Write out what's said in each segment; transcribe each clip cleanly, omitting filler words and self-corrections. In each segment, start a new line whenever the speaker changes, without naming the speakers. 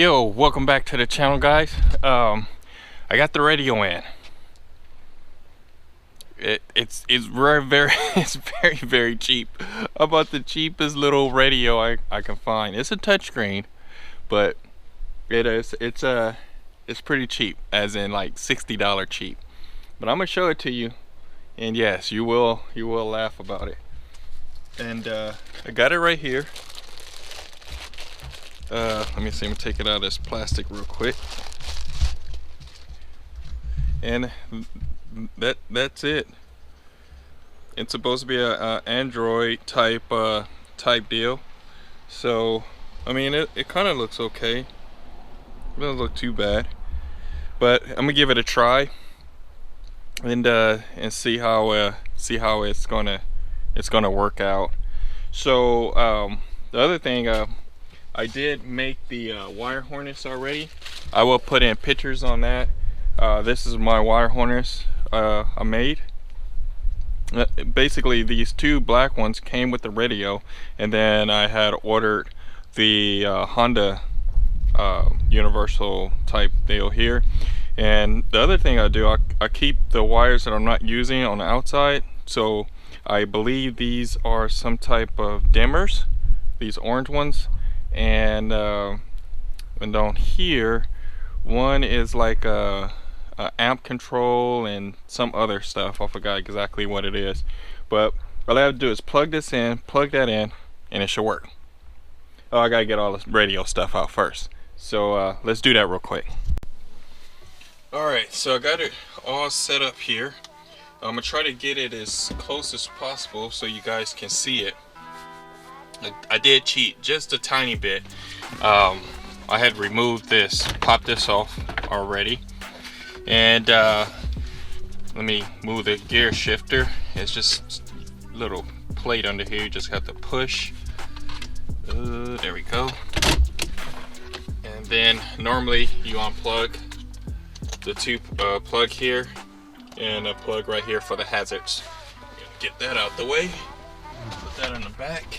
Yo, welcome back to the channel, guys. I got the radio in. It's very it's very cheap. About the cheapest little radio I can find. It's a touchscreen, but it's pretty cheap, as in like $60 cheap. But I'm gonna show it to you, and yes, you will laugh about it. And I got it right here. Let me see, I'm gonna take it out of this plastic real quick. And that's it. It's supposed to be a Android type deal. So I mean, it kind of looks okay. It doesn't look too bad. But I'm gonna give it a try and see how it's gonna work out. So the other thing, I did make the wire harness already. I will put in pictures on that. This is my wire harness I made. Basically, these two black ones came with the radio, and then I had ordered the Honda universal type deal here. And the other thing I do, I keep the wires that I'm not using on the outside. So I believe these are some type of dimmers, these orange ones. And down here, one is like a amp control and some other stuff. I forgot exactly what it is, but all I have to do is plug this in, plug that in, and it should work. Oh, I gotta get all this radio stuff out first, so let's do that real quick. Alright, so I got it all set up here. I'm gonna try to get it as close as possible so you guys can see it. I did cheat just a tiny bit. I had removed this, popped this off already, and let me move the gear shifter. It's just a little plate under here. You just have to push. There we go. And then normally you unplug the two plug here and a plug right here for the hazards. Get that out the way. Put that on the back.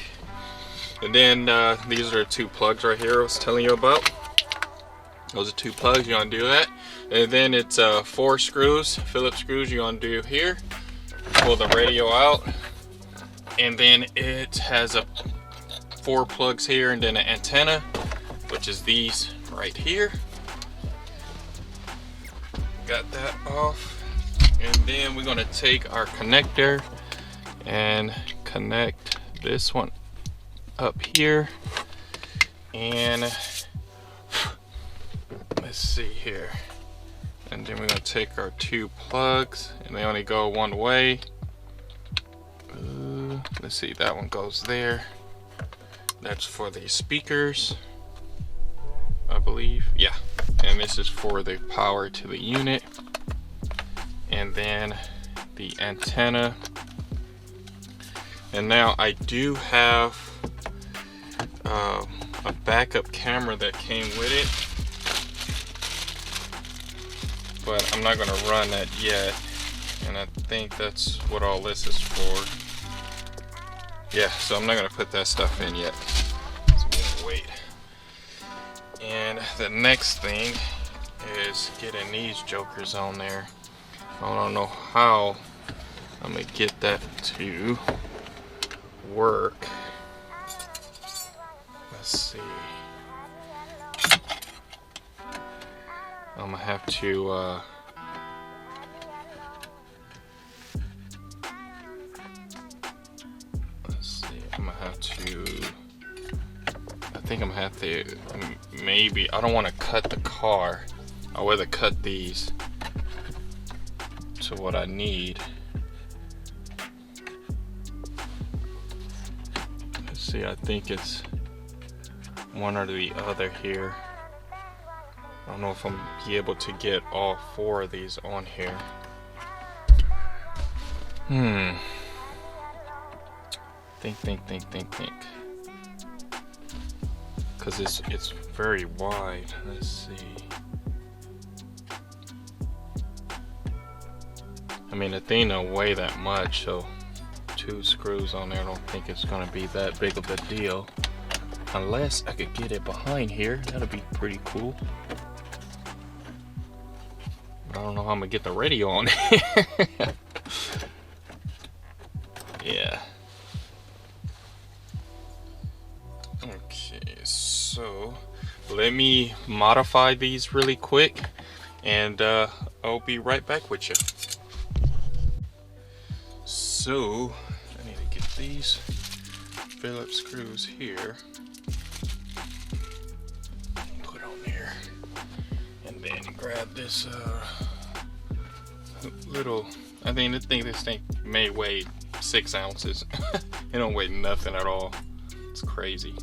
And then these are two plugs right here I was telling you about. Those are two plugs, you want to do that. And then it's 4 screws, Phillips screws you want to do here. Pull the radio out. And then it has 4 plugs here, and then an antenna, which is these right here. Got that off. And then we're going to take our connector and connect this one up here, and let's see here, and then we're going to take our 2 plugs, and they only go one way. Let's see, that one goes there. That's for the speakers, I believe. Yeah, and this is for the power to the unit. And then the antenna. And now I do have a backup camera that came with it, but I'm not going to run that yet, and I think that's what all this is for. Yeah, so I'm not going to put that stuff in yet, so we're gonna wait. And the next thing is getting these jokers on there. I don't know how I'm going to get that to work. Let's see. I'm gonna have to let's see. I'm gonna have to, I think I'm gonna have to, maybe, I don't want to cut the car. I'd rather cut these to what I need. Let's see, I think it's one or the other here. I don't know if I'm able to get all 4 of these on here. Think. Cause it's very wide. Let's see. I mean, the thing don't weigh that much, so 2 screws on there. I don't think it's gonna be that big of a deal. Unless I could get it behind here, that'd be pretty cool. I don't know how I'm gonna get the radio on. Yeah. Okay, so let me modify these really quick, and I'll be right back with you. So I need to get these Phillips screws here, put on there, and then grab this little, I think this thing may weigh 6 ounces. It don't weigh nothing at all. It's crazy.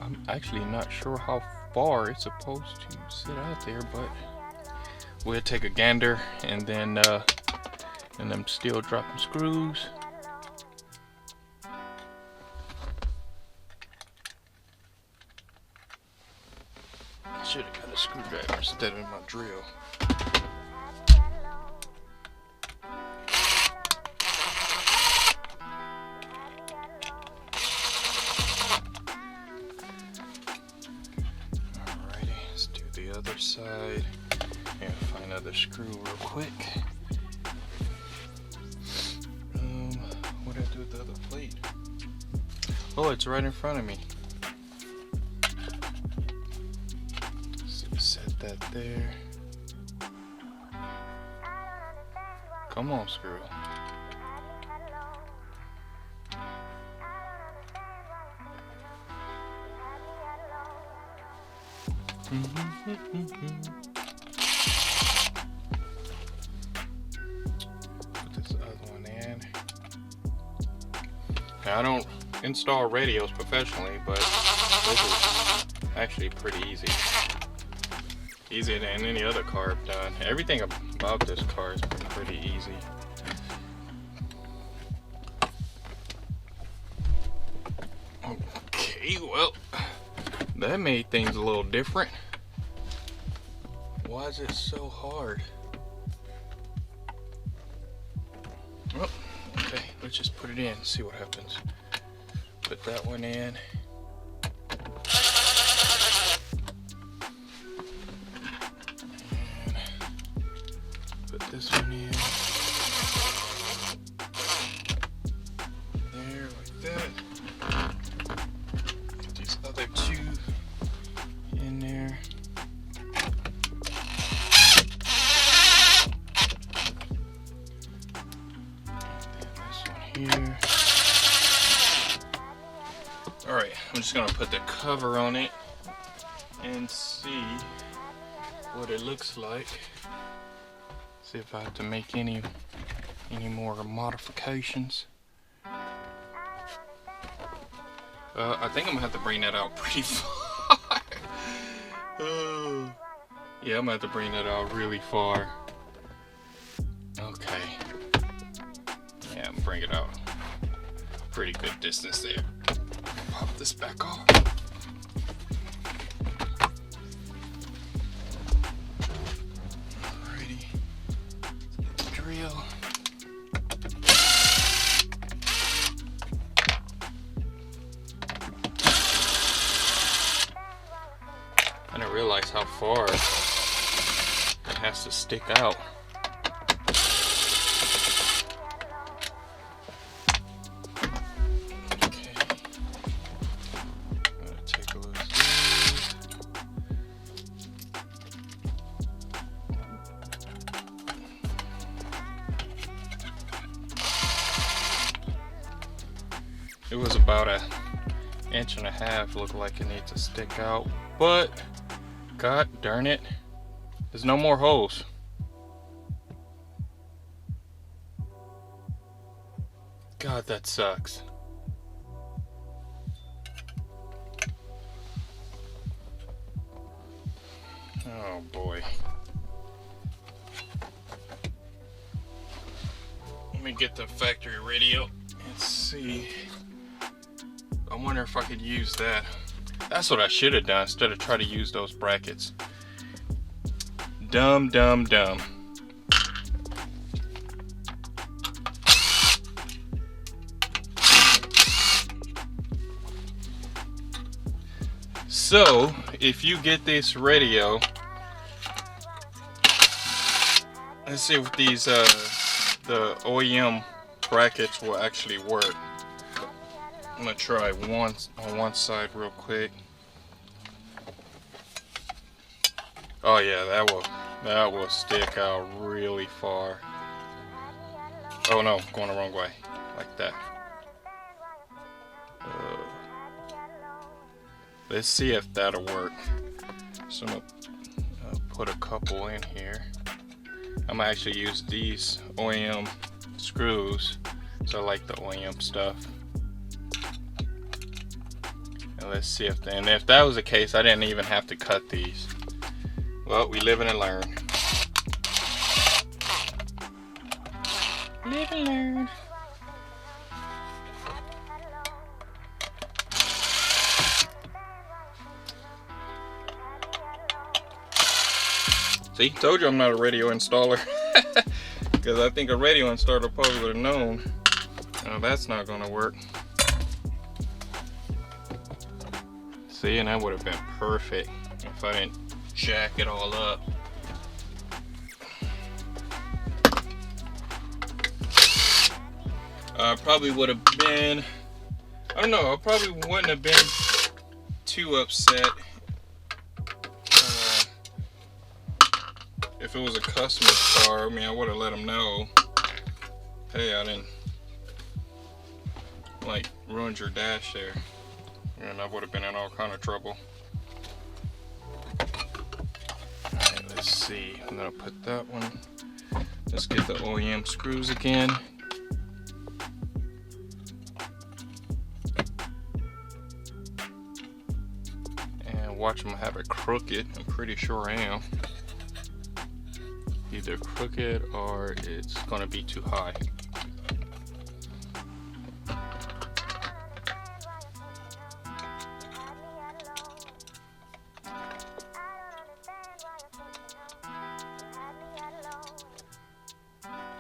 I'm actually not sure how far it's supposed to sit out there, but we'll take a gander, and then I'm still dropping screws. Should have got a screwdriver instead of my drill. Alrighty, let's do the other side and find another screw real quick. What do I do with the other plate? Oh, it's right in front of me. Set that there. Come on, screw. Put this other one in. Now, I don't install radios professionally, but this is actually pretty easy. Easier than any other car I've done. Everything about this car has been pretty easy. Okay, well, that made things a little different. Why is it so hard? Well, okay, let's just put it in and see what happens. Put that one in. This one in there like that. Put these other two in there. And this one here. Alright, I'm just gonna put the cover on it and see what it looks like. See if I have to make any more modifications. I think I'm gonna have to bring that out pretty far. Yeah, I'm gonna have to bring that out really far. Okay. Yeah, I'm gonna bring it out pretty good distance there. Pop this back off. I didn't realize how far it has to stick out. Okay. I'm gonna take a look at these. It was about an inch and a half. Looked like it needs to stick out, but God darn it, there's no more holes. God, that sucks. Oh boy. Let me get the factory radio and see. I wonder if I could use that. That's what I should have done instead of try to use those brackets. Dumb. So if you get this radio, let's see if these the OEM brackets will actually work. I'm gonna try one on one side real quick. Oh yeah, that will stick out really far. Oh no, going the wrong way, like that. Let's see if that'll work. So I'm gonna put a couple in here. I'm gonna actually use these OEM screws, so I like the OEM stuff. And let's see if that was the case, I didn't even have to cut these. Well, we live and learn. Live and learn. See, told you I'm not a radio installer. Because I think a radio installer probably would have known. Oh, that's not gonna work. See, and that would have been perfect if I didn't jack it all up. Probably would have been, I don't know, I probably wouldn't have been too upset if it was a customer car. I mean, I would have let them know, hey, I didn't like ruined your dash there, and I would have been in all kind of trouble. Alright, let's see, I'm gonna put that one, let's get the OEM screws again. And watch them have it crooked. I'm pretty sure I am. Either crooked or it's gonna be too high.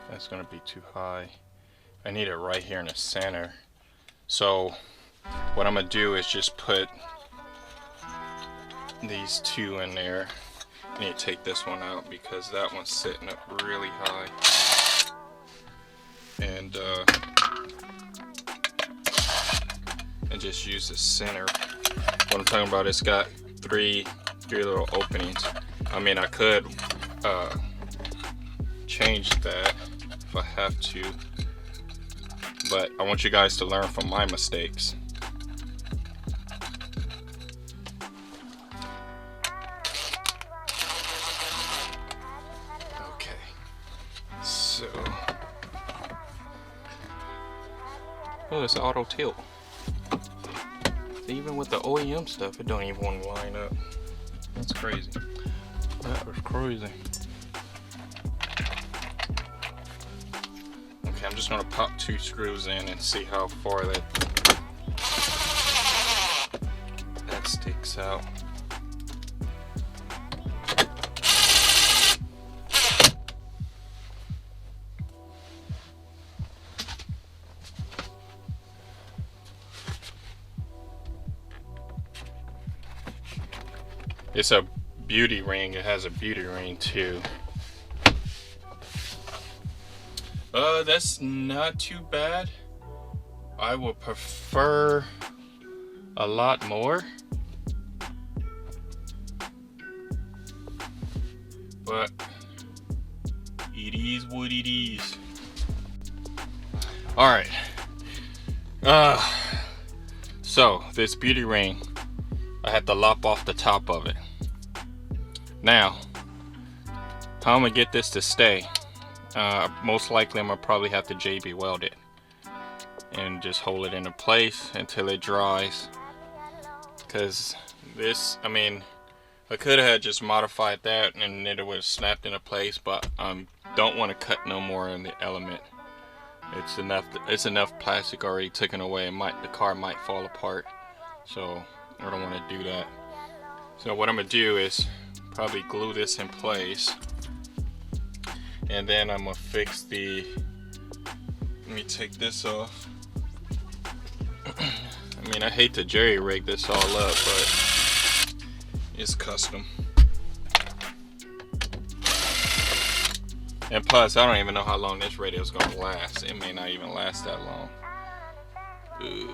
That's gonna be too high. I need it right here in the center. So what I'm gonna do is just put these two in there. I need to take this one out because that one's sitting up really high. And just use the center. What I'm talking about, it's got three little openings. I mean, I could change that if I have to, but I want you guys to learn from my mistakes. Oh, it's auto tilt. Even with the OEM stuff, it don't even want to line up. That's crazy. That was crazy. Okay, I'm just gonna pop two screws in and see how far that sticks out. It's a beauty ring. It has a beauty ring too. That's not too bad. I would prefer a lot more, but it is what it is. All right. So this beauty ring, I had to lop off the top of it. Now, how I'm gonna get this to stay? Most likely I'm gonna probably have to JB weld it and just hold it into place until it dries. Cause this, I mean, I could have just modified that and it would have snapped into place, but don't want to cut no more in the element. It's enough plastic already taken away. The car might fall apart, so I don't want to do that. So what I'm gonna do is probably glue this in place, and then I'm gonna fix the, let me take this off. I mean, I hate to jerry rig this all up, but It's custom. And plus, I don't even know how long this radio is gonna last. It may not even last that long. Ooh.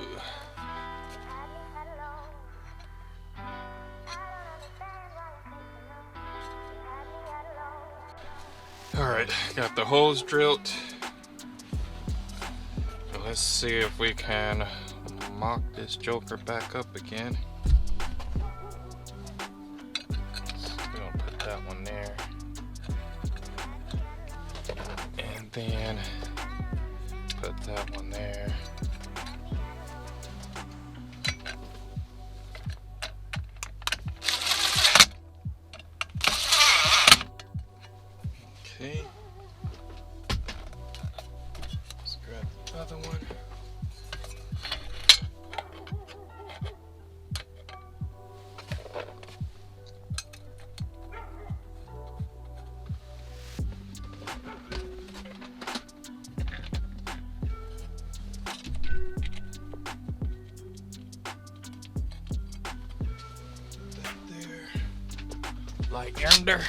Alright, got the holes drilled. Let's see if we can mock this joker back up again. So we're gonna put that one there. And then put that one there. Okay. Let's grab the other one. That there. Like yonder.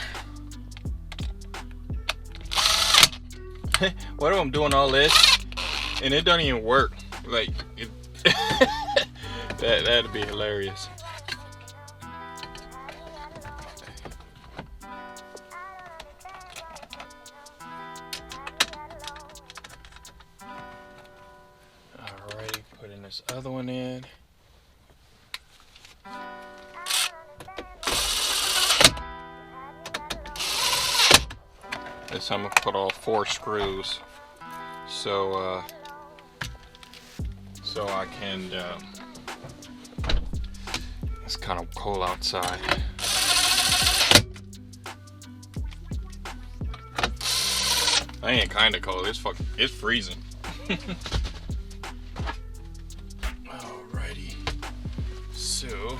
What if I'm doing all this and it doesn't even work? Like it that'd be hilarious. Alrighty, putting this other one in. This time I'm gonna put all 4 screws, so I can. It's kind of cold outside. I ain't kind of cold. It's freezing. Alrighty, so.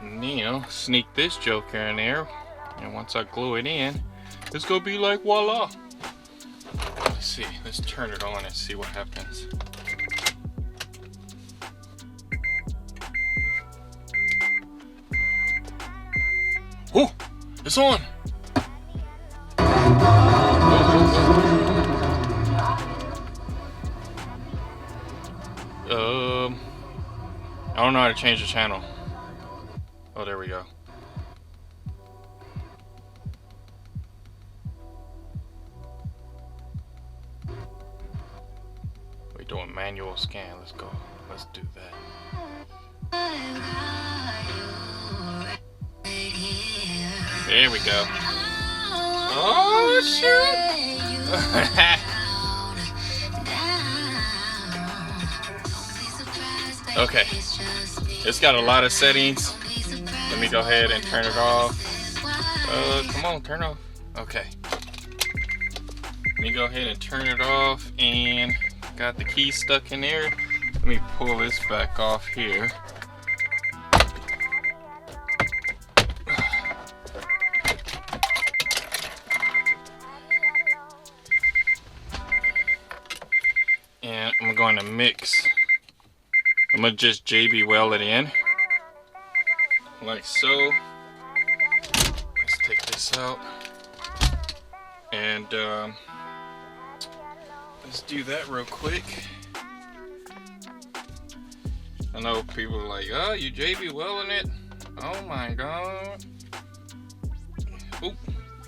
Now, sneak this joker in there, and once I glue it in, it's gonna be like voila. Let's see, let's turn it on and see what happens. Oh, it's on. I don't know how to change the channel. Oh, there we go. We're doing manual scan. Let's go. Let's do that. There we go. Oh, shit. Okay. It's got a lot of settings. Let me go ahead and turn it off. Come on, turn off. Okay. Let me go ahead and turn it off, and got the key stuck in there. Let me pull this back off here. And I'm going to mix. I'm going to just JB weld it in. Like so. Let's take this out. And let's do that real quick. I know people are like, oh, you JB welding it? Oh my god. Oop,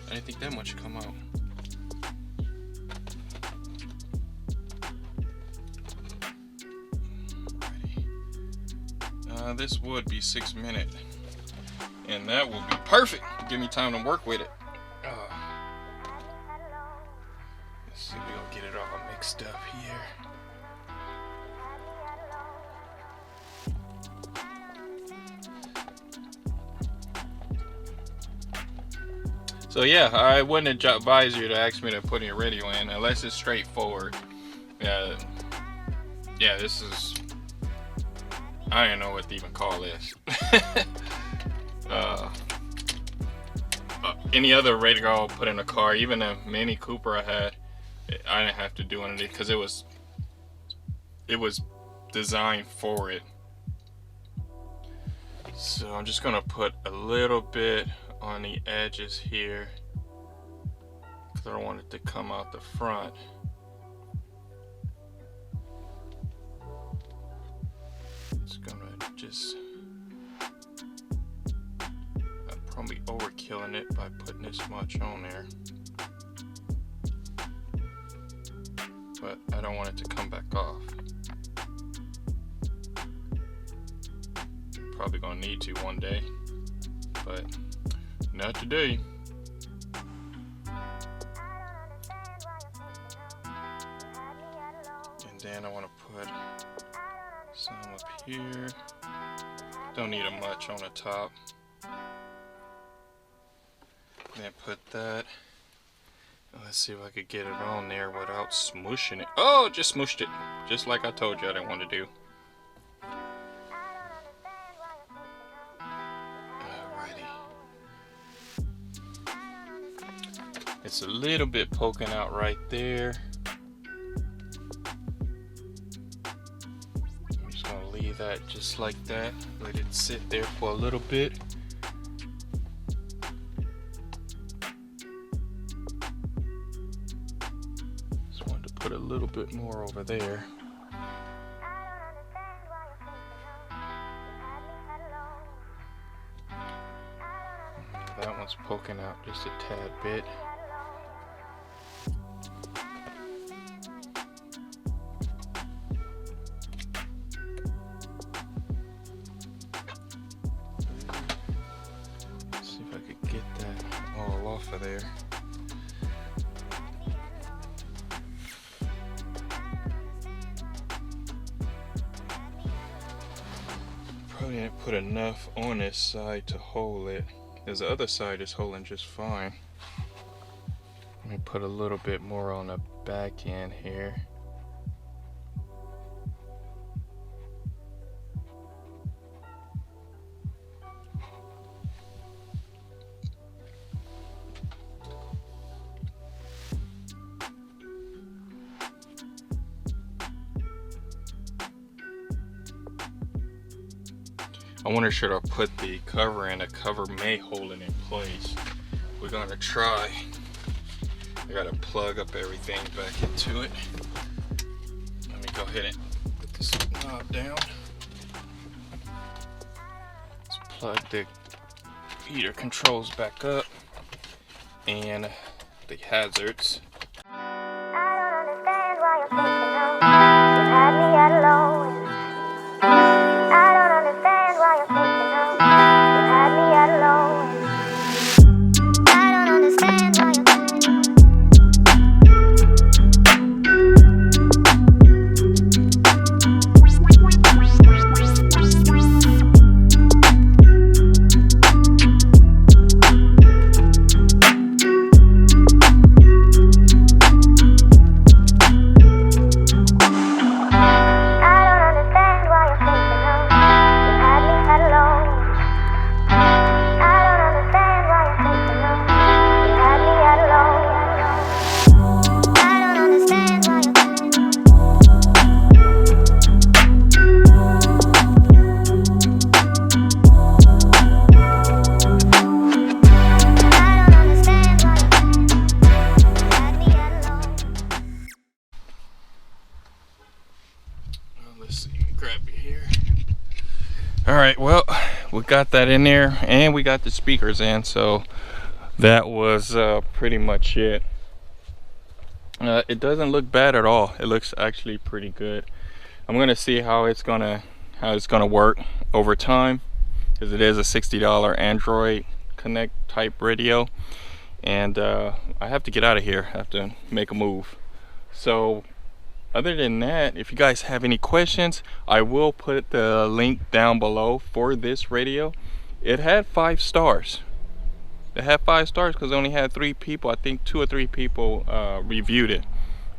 I didn't think that much would come out. This would be 6 minutes, and that will be perfect. Give me time to work with it. Let's see if we're gonna get it all mixed up here. So yeah, I wouldn't advise you to ask me to put your radio in unless it's straightforward. Yeah, this is. I don't know what to even call this. any other radio I'll put in a car, even a Mini Cooper I had, I didn't have to do anything because it was designed for it. So I'm just gonna put a little bit on the edges here because I don't want it to come out the front. It's gonna just, I'm probably overkilling it by putting this much on there, but I don't want it to come back off. Probably gonna need to one day, but not today. And then I want to put some up here. Don't need it much on the top. Then put that. Let's see if I could get it on there without smooshing it. Oh, just smooshed it, just like I told you I didn't want to do. It's a little bit poking out right there. I'm just gonna leave that just like that. Let it sit there for a little bit. Just wanted to put a little bit more over there. That one's poking out just a tad bit. Of there. Probably didn't put enough on this side to hold it, because the other side is holding just fine. Let me put a little bit more on the back end here. I wonder should I put the cover in? The cover may hold it in place. We're gonna try. I gotta plug up everything back into it. Let me go ahead and put this knob down. Let's plug the heater controls back up and the hazards.
I don't understand why you're thinking of me. You had me at alone. I don't understand why you're thinking of me. You had me at alone. I don't understand why you're
Alright, well, we got that in there and we got the speakers in, so that was pretty much it. It doesn't look bad at all. It looks actually pretty good. I'm gonna see how it's gonna work over time, because it is a $60 Android Connect type radio, and I have to get out of here. I have to make a move. So other than that, if you guys have any questions, I will put the link down below for this radio. It had 5 stars. It had 5 stars because it only had 3 people. I think 2 or 3 people reviewed it.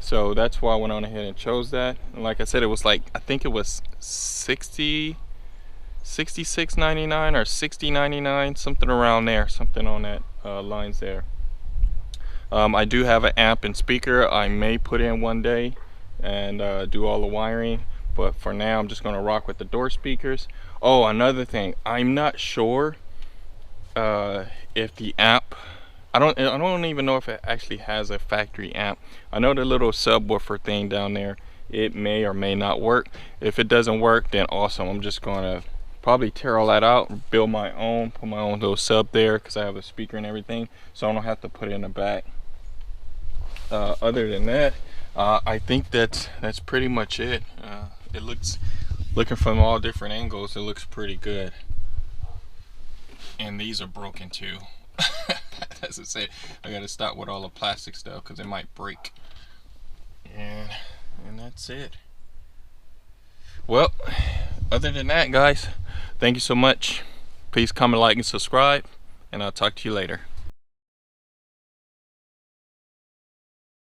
So that's why I went on ahead and chose that. And like I said, it was like, I think it was $66.99 or $60.99, something around there, something on that lines there. I do have an amp and speaker I may put in one day and do all the wiring, but for now I'm just going to rock with the door speakers. Oh, another thing, I'm not sure if the amp, I don't even know if it actually has a factory amp. I know the little subwoofer thing down there, it may or may not work. If it doesn't work, then awesome. I'm just gonna probably tear all that out, build my own, put my own little sub there, because I have a speaker and everything, so I don't have to put it in the back. Other than that, I think that's pretty much it. It looks, looking from all different angles, it looks pretty good. And these are broken too. As I said, I gotta stop with all the plastic stuff because it might break. And that's it. Well, other than that, guys, thank you so much. Please comment, like, and subscribe, and I'll talk to you later.